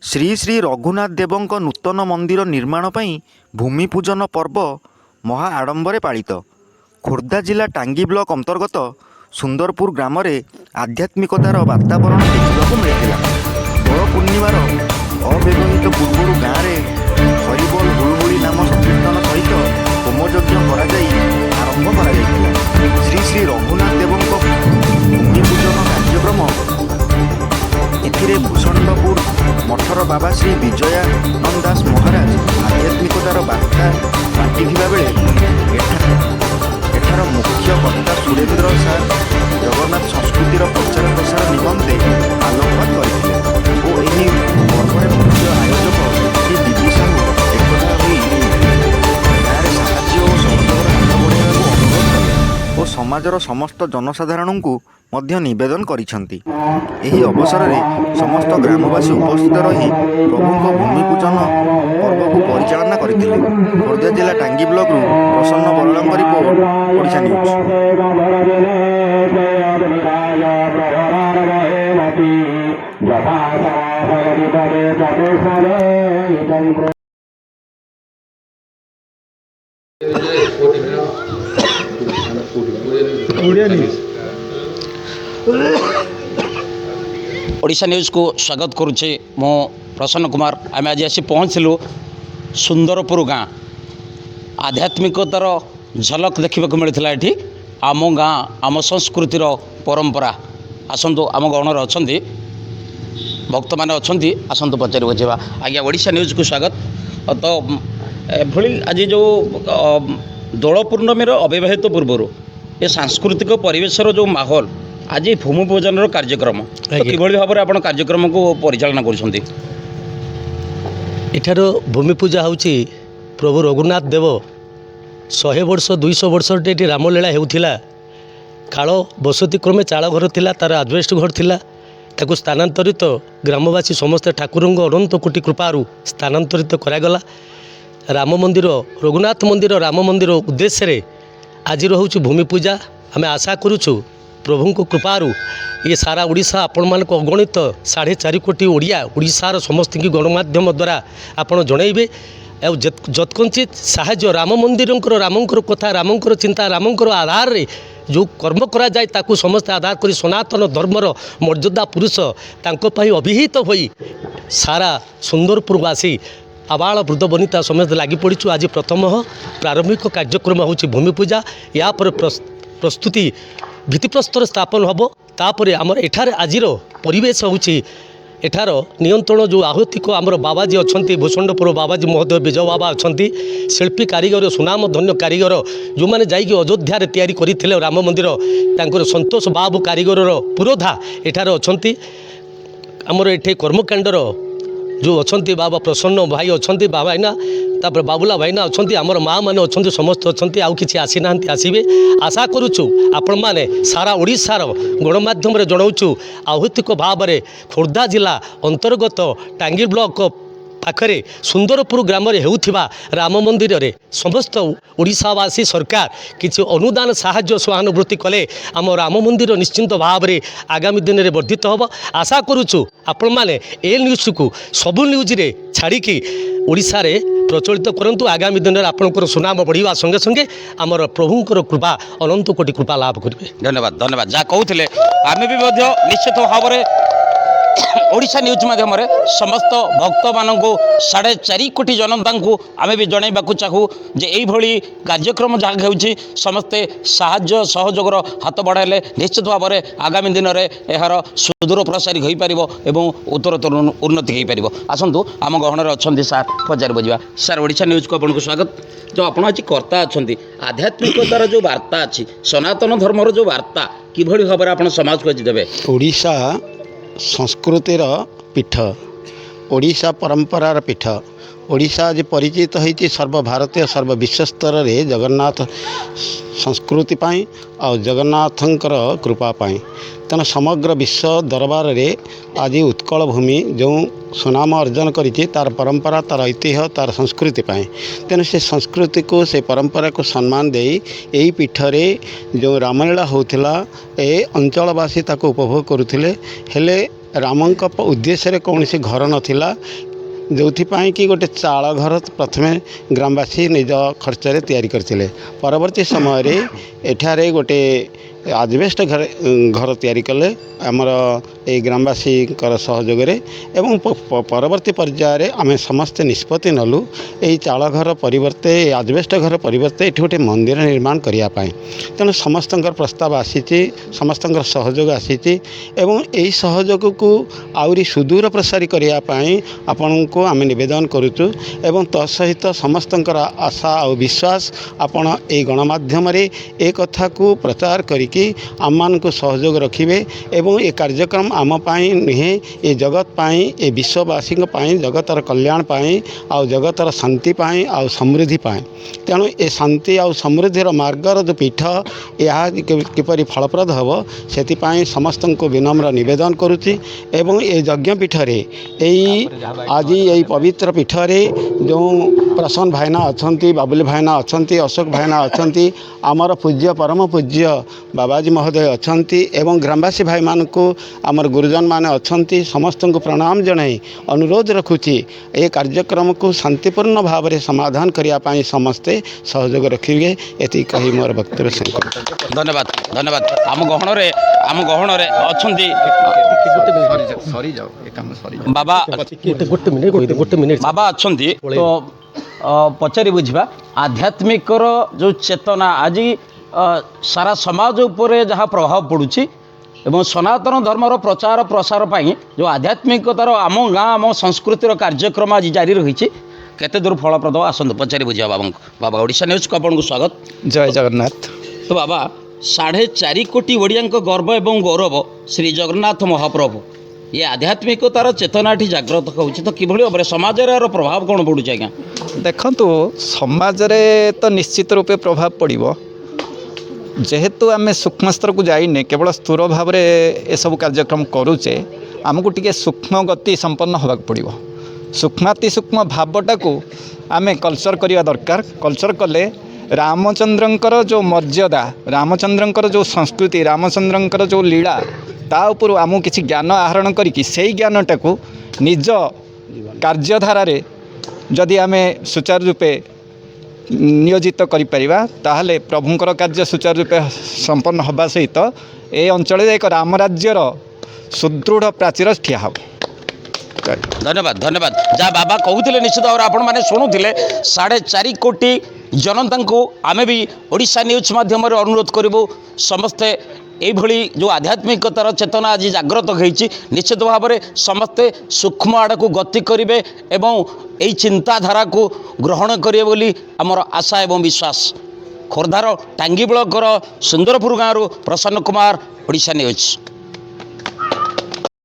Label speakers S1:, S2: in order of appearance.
S1: ଶ୍ରୀ ଶ୍ରୀ ରଘୁନାଥ ଦେବଙ୍କ ନୂତନ ମନ୍ଦିର ନିର୍ମାଣ ପାଇଁ ଭୂମି ପୂଜନ ପର୍ବ ମହା ଆଡ଼ମ୍ବରେ ପାଳିତ। ଖୋର୍ଦ୍ଧା ଜିଲ୍ଲା ଟାଙ୍ଗୀ ବ୍ଲକ ଅନ୍ତର୍ଗତ ସୁନ୍ଦରପୁର ଗ୍ରାମରେ ଆଧ୍ୟାତ୍ମିକତାର ବାତାବରଣ ଦେଖିବାକୁ ମିଳିଥିଲା। ଦୋଳ ପୂର୍ଣ୍ଣିମାର ଅବ୍ୟବହିତ ପୂର୍ବରୁ ଗାଁରେ ହରିବୋଲ ହୁଳୁହୁଳି ନାମ ସଂକୀର୍ତ୍ତନ ସହିତ ହୋମଯଜ୍ଞ କରାଯାଇ ଆରମ୍ଭ କରାଯାଇଥିଲା। ଶ୍ରୀ ଶ୍ରୀ ରଘୁନାଥ ଦେବଙ୍କ ଭୂମି ପୂଜନ କାର୍ଯ୍ୟକ୍ରମ ଏଥିରେ ଭୂଷଣ୍ଡପୁର ମଠର ବାବା ଶ୍ରୀ ବିଜୟାନନ୍ଦ ଦାସ ମହାରାଜ ଆଧ୍ୟାତ୍ମିକତାର ବାର୍ତ୍ତା ବାଣ୍ଟିଥିବା ବେଳେ ଏଠାର ମୁଖ୍ୟ ବକ୍ତା ସୁରେନ୍ଦ୍ର ସାର୍ ଜଗନ୍ନାଥ ସଂସ୍କୃତିର ପ୍ରଚାର ପ୍ରସାର ନିମନ୍ତେ ଆଲୋକପାତ କରିଥିଲେ ଓ ଏହି ପର୍ବରେ ମୁଖ୍ୟ ଆୟୋଜକ ଶ୍ରୀ ବିଭୁ ସାହୁ ଏକଥା ହୋଇ ଗାଁରେ ସାହାଯ୍ୟ ଓ ସହଯୋଗର ହାତ ବଢ଼ାଇବାକୁ ଅନୁରୋଧ କଲେ ଓ ସମାଜର ସମସ୍ତ ଜନସାଧାରଣଙ୍କୁ ମଧ୍ୟ ନିବେଦନ କରିଛନ୍ତି। ଏହି ଅବସରରେ ସମସ୍ତ ଗ୍ରାମବାସୀ ଉପସ୍ଥିତ ରହି ପ୍ରଭୁଙ୍କ ଭୂମି ପୂଜନ ପର୍ବକୁ ପରିଚାଳନା କରିଥିଲେ। ଖୋର୍ଦ୍ଧା ଜିଲ୍ଲା ଟାଙ୍ଗୀ ବ୍ଲକରୁ ପ୍ରସନ୍ନ ବରାଳଙ୍କ report, Odisha news.
S2: Odisha news को स्वागत करुचे मो प्रसन्न कुमार। आम आज आसी पहुँचलु सुंदरपुर गाँ। आध्यात्मिकतार झलक देखा मिलता ये आम गाँ आम संस्कृतिर परंपरा। आसतु आम गणर अच्छा भक्त मैंने अच्छा आसतु पचार बुझा। आज्ञा ओडिशा न्यूज को स्वागत। तो एभली आज जो दोल पूर्णमी अव्यवहित पूर्वर ये सांस्कृतिक परिवेशर जो माहौल आज भूमि पूजन कार्यक्रम कि भाव में आप कार्यक्रम को परिचालना करुँच।
S3: एठार भूमि पूजा हूँ प्रभु रघुनाथ देव 100 वर्ष 200 वर्ष ये रामलीला होता। काल बसती क्रमे चाल घर थिला, तार आजबेस्ट घर थिला, ताकू स्थानांतरित ग्रामवासी समस्त ठाकुर अनंत कोटि कृपारू स्थानांतरित करागला। राम मंदिर रघुनाथ मंदिर राम मंदिर उद्देश्य आज हूँ भूमि पूजा। आम आशा करुचु प्रभु को कृपारू ये सारा ओडिशा आपण मान अगणित 4.5 कोटी ओडिशार समस्त की गणमाध्यम द्वारा आपण जनइबे। जत्कंचित साहाय्य राम मंदिर रामंकर कथा रामंकर चिंता रामंकर आधार रे जो कर्म करा जाए ताकू समस्त आधार करी सनातन धर्मर मर्यादा पुरुष तांको पई अभिहित होई सारा सुंदरपुरवासी आबाल वृद्ध वनिता समस्त लगी पड़ू। आज प्रथम प्रारंभिक कार्यक्रम हूँ भूमि पूजा। या पर प्रस्तुति भित्तिप्रस्तर स्थापन हम। तापर आमर एठार आजिर परिवेश हूँ एठार नियंत्रण जो आहुतिक आमर बाबाजी अच्छा भूषंडपुर बाबाजी महोदय विजय बाबा अच्छा शिल्पी कारीगर सुनाम धन्य कारीगर जो मैंने जाइए अयोध्या तैयारी करते राम मंदिर तांकर संतोष बाबू कारीगर पुरोधा एठार अच्छा। आमर एठे कर्मकांडर जो अच्छा बाबा प्रसन्न भाई अच्छा बाबा भाईना तापर बाबुला भाईना अच्छा आमर माँ मैंने अच्छा समस्त अच्छा आउ कि आसी ना आसवे। आशा करुचु आपण मैंने सारा ओडिशार गणमाध्यम जनाऊँ आहुतिक भाव में खोर्धा जिला अंतर्गत टांगी ब्लॉक पाखरे सुंदरपुर ग्राम होउथिबा राम मंदिर रे समस्त ओडिशावासी सरकार किसी अनुदान साहाय्य सहानुभूति कले आम राम मंदिर निश्चिंत भाव में आगामी दिन में वर्धित हम। आशा करुचु आपण माने ए न्यूज को सबु न्यूज रे छाड़िकी ओडिशा रे प्रचलित करंतु। आगामी दिन में आपंकर सुनाम बढ़िया संगे संगे आमर प्रभुंकर कृपा अनंत कोटि कृपा लाभ करेंगे।
S2: धन्यवाद धन्यवाद। जहाँ कहते आम भी निश्चित भाव में ओडिशा न्यूज माध्यम समस्त भक्त मानू 4.5 कोटी जनता को आम भी जनवाक चाहू जे यही कार्यक्रम जहाँ हो समस्ते साहाय्य सहयोगर हाथ बढ़ाइले निश्चित भाव में आगामी दिन में यार सुदूर प्रसारी हो पार और उत्तरोत्तर उन्नति हो पार। आसतु आम गहणर अच्छा सार पचार बुझा। सार ओडिशा न्यूज को आपको स्वागत। जो आप आज कर्ता अच्छा आध्यात्मिकतार जो वार्ता अच्छी सनातन धर्मर जो वार्ता कि भाव में आप समाज को आज देवे।
S4: ओडिशा संस्कृतिर पीठ ओडिशा परंपरार पीठ ओडिशा आज परिचित होती सर्वभारतीय सर्वविश्व स्तर में जगन्नाथ संस्कृति पाई और जगन्नाथंकर कृपा पाई। तेना समग्र विश्व दरबार रे आज उत्कल भूमि जो सुनाम अर्जन करिछि तार परंपरा तार ऐतिह्य तार संस्कृति पाई। तेणु से संस्कृति को से परंपरा को सम्मान दे यही पीठरे जो रामलीला होता ए अंचलवासी ताको उपभोग करुथिले हेले ରାମଙ୍କ ଉଦ୍ଦେଶ୍ୟରେ କୌଣସି ଘର ନଥିଲା, ଯେଉଁଥିପାଇଁ କି ଗୋଟେ ଚାଳ ଘର ପ୍ରଥମେ ଗ୍ରାମବାସୀ ନିଜ ଖର୍ଚ୍ଚରେ ତିଆରି କରିଥିଲେ। ପରବର୍ତ୍ତୀ ସମୟରେ ଏଠାରେ ଗୋଟେ ଆଜବେଷ୍ଟ ଘର ତିଆରି କଲେ ଆମର এই ଗ୍ରାମବାସୀଙ୍କର ସହଯୋଗରେ ଏବଂ ପରବର୍ତ୍ତୀ ପର୍ଯ୍ୟାୟରେ ଆମେ ସମସ୍ତେ ନିଷ୍ପତ୍ତି ନେଲୁ এই ଚାଳ ଘର ପରିବର୍ତ୍ତେ ଆଜବେଷ୍ଟ ଘର ପରିବର୍ତ୍ତେ ଏଠି ଗୋଟେ ମନ୍ଦିର ନିର୍ମାଣ କରିବା ପାଇଁ। ତେଣୁ ସମସ୍ତଙ୍କର ପ୍ରସ୍ତାବ ଆସିଛି, ସମସ୍ତଙ୍କର ସହଯୋଗ ଆସିଛି ଏବଂ ଏହି ସହଯୋଗକୁ ଆହୁରି ସୁଦୂର ପ୍ରସାରୀ କରିବା ପାଇଁ ଆପଣଙ୍କୁ ଆମେ ନିବେଦନ କରୁଛୁ ଏବଂ ତା ସହିତ ସମସ୍ତଙ୍କର ଆଶା ଆଉ ବିଶ୍ୱାସ ଆପଣ এই ଗଣମାଧ୍ୟମରେ ଏ କଥାକୁ ପ୍ରଚାର କରିକି ଆମମାନଙ୍କୁ ସହଯୋଗ ରଖିବେ ଏବଂ ଏ କାର୍ଯ୍ୟକ୍ରମ ଆମ ପାଇଁ ନୁହେଁ, ଏ ଜଗତ ପାଇଁ, ଏ ବିଶ୍ୱବାସୀଙ୍କ ପାଇଁ, ଜଗତର କଲ୍ୟାଣ ପାଇଁ ଆଉ ଜଗତର ଶାନ୍ତି ପାଇଁ ଆଉ ସମୃଦ୍ଧି ପାଇଁ। ତେଣୁ ଏ ଶାନ୍ତି ଆଉ ସମୃଦ୍ଧିର ମାର୍ଗର ଯେଉଁ ପୀଠ ଏହା କିପରି ଫଳପ୍ରଦ ହେବ ସେଥିପାଇଁ ସମସ୍ତଙ୍କୁ ବିନମ୍ର ନିବେଦନ କରୁଛି ଏବଂ ଏ ଯଜ୍ଞପୀଠରେ ଆଜି ଏହି ପବିତ୍ର ପୀଠରେ ଯେଉଁ ପ୍ରସନ୍ନ ଭାଇନା ଅଛନ୍ତି, ବାବୁଲି ଭାଇନା ଅଛନ୍ତି, ଅଶୋକ ଭାଇନା ଅଛନ୍ତି, ଆମର ପୂଜ୍ୟ ପରମ ପୂଜ୍ୟ ବାବାଜୀ ମହୋଦୟ ଅଛନ୍ତି ଏବଂ ଗ୍ରାମବାସୀ ଭାଇମାନଙ୍କୁ ଆମର ଗୁରୁଜନମାନେ ଅଛନ୍ତି, ସମସ୍ତଙ୍କୁ ପ୍ରଣାମ ଜଣାଇ ଅନୁରୋଧ ରଖୁଛି ଏ କାର୍ଯ୍ୟକ୍ରମକୁ ଶାନ୍ତିପୂର୍ଣ୍ଣ ଭାବରେ ସମାଧାନ କରିବା ପାଇଁ ସମସ୍ତେ ସହଯୋଗ ରଖିବେ। ଏତିକି କହି ମୋର ବକ୍ତବ୍ୟ ଶେଷ କରୁଛି।
S2: ଧନ୍ୟବାଦ ଧନ୍ୟବାଦ। ଆମ ଗହଣରେ ଅଛନ୍ତି ବାବା
S3: ଗୋଟେ ମିନିଟ୍
S2: ବାବା ଅଛନ୍ତି। ତ ପଚାରି ବୁଝିବା ଆଧ୍ୟାତ୍ମିକର ଯେଉଁ ଚେତନା ଆଜି ସାରା ସମାଜ ଉପରେ ଯାହା ପ୍ରଭାବ ପଡ଼ୁଛି ଏବଂ ସନାତନ ଧର୍ମର ପ୍ରଚାର ପ୍ରସାର ପାଇଁ ଯେଉଁ ଆଧ୍ୟାତ୍ମିକତାର ଆମ ଗାଁ ଆମ ସଂସ୍କୃତିର କାର୍ଯ୍ୟକ୍ରମ ଆଜି ଜାରି ରହିଛି କେତେ ଦୂର ଫଳପ୍ରଦ ଆସନ୍ତୁ ପଚାରି ବୁଝିବା ବାବାଙ୍କୁ। ବାବା ଓଡ଼ିଶା ନ୍ୟୁଜ୍କୁ ଆପଣଙ୍କୁ ସ୍ୱାଗତ।
S5: ଜୟ ଜଗନ୍ନାଥ।
S2: ତ ବାବା 4.5 କୋଟି ଓଡ଼ିଆଙ୍କ ଗର୍ବ ଏବଂ ଗୌରବ ଶ୍ରୀ ଜଗନ୍ନାଥ ମହାପ୍ରଭୁ ଏ ଆଧ୍ୟାତ୍ମିକତାର ଚେତନାଟି ଜାଗ୍ରତ ହେଉଛି ତ କିଭଳି ଭାବରେ ସମାଜରେ ଏହାର ପ୍ରଭାବ କ'ଣ ପଡ଼ୁଛି ଆଜ୍ଞା?
S5: ଦେଖନ୍ତୁ ସମାଜରେ ତ ନିଶ୍ଚିତ ରୂପେ ପ୍ରଭାବ ପଡ଼ିବ। ଯେହେତୁ ଆମେ ସୂକ୍ଷ୍ମସ୍ତରକୁ ଯାଇନେ କେବଳ ସ୍ଥିର ଭାବରେ ଏସବୁ କାର୍ଯ୍ୟକ୍ରମ କରୁଛେ, ଆମକୁ ଟିକେ ସୂକ୍ଷ୍ମ ଗତି ସମ୍ପନ୍ନ ହେବାକୁ ପଡ଼ିବ। ସୂକ୍ଷ୍ମାତି ସୂକ୍ଷ୍ମ ଭାବଟାକୁ ଆମେ କଲଚର କରିବା ଦରକାର। କଲଚର କଲେ ରାମଚନ୍ଦ୍ରଙ୍କର ଯେଉଁ ମର୍ଯ୍ୟାଦା, ରାମଚନ୍ଦ୍ରଙ୍କର ଯେଉଁ ସଂସ୍କୃତି, ରାମଚନ୍ଦ୍ରଙ୍କର ଯେଉଁ ଲୀଳା ତା ଉପରୁ ଆମକୁ କିଛି ଜ୍ଞାନ ଆହରଣ କରିକି ସେଇ ଜ୍ଞାନଟାକୁ ନିଜ କାର୍ଯ୍ୟଧାରାରେ ଯଦି ଆମେ ସୁଚାରୁ ରୂପେ ନିୟୋଜିତ କରିପାରିବା ତାହେଲେ ପ୍ରଭୁଙ୍କର କାର୍ଯ୍ୟ ସୁଚାରୁ ରୂପେ ସମ୍ପନ୍ନ ହେବା ସହିତ ଏ ଅଞ୍ଚଳରେ ଏକ ରାମ ରାଜ୍ୟର ସୁଦୃଢ଼ ପ୍ରାଚୀର ଠିଆ ହେବ।
S2: ଧନ୍ୟବାଦ ଧନ୍ୟବାଦ। ଯାହା ବାବା କହୁଥିଲେ ନିଶ୍ଚିତ ଭାବରେ ଆପଣମାନେ ଶୁଣୁଥିଲେ 4.5 କୋଟି ଜନତାଙ୍କୁ ଆମେ ବି ଓଡ଼ିଶା ନ୍ୟୁଜ୍ ମାଧ୍ୟମରେ ଅନୁରୋଧ କରିବୁ ସମସ୍ତେ এইভাবে যে আধ্যাত্মিকতার চেতনা আজ জাগ্রত হয়েছি নিশ্চিত ভাবে সমস্তে সূক্ষ্ম আড়ক গতি করবে এবং এই চিন্তাধারা গ্রহণ করবে বলে আমার আশা এবং বিশ্বাস। খোর্ধার টাঙ্গি ব্লকর সুন্দরপুর গাঁরু প্রসন্ন কুমার, ଓଡ଼ିଶା ନ୍ୟୁଜ୍।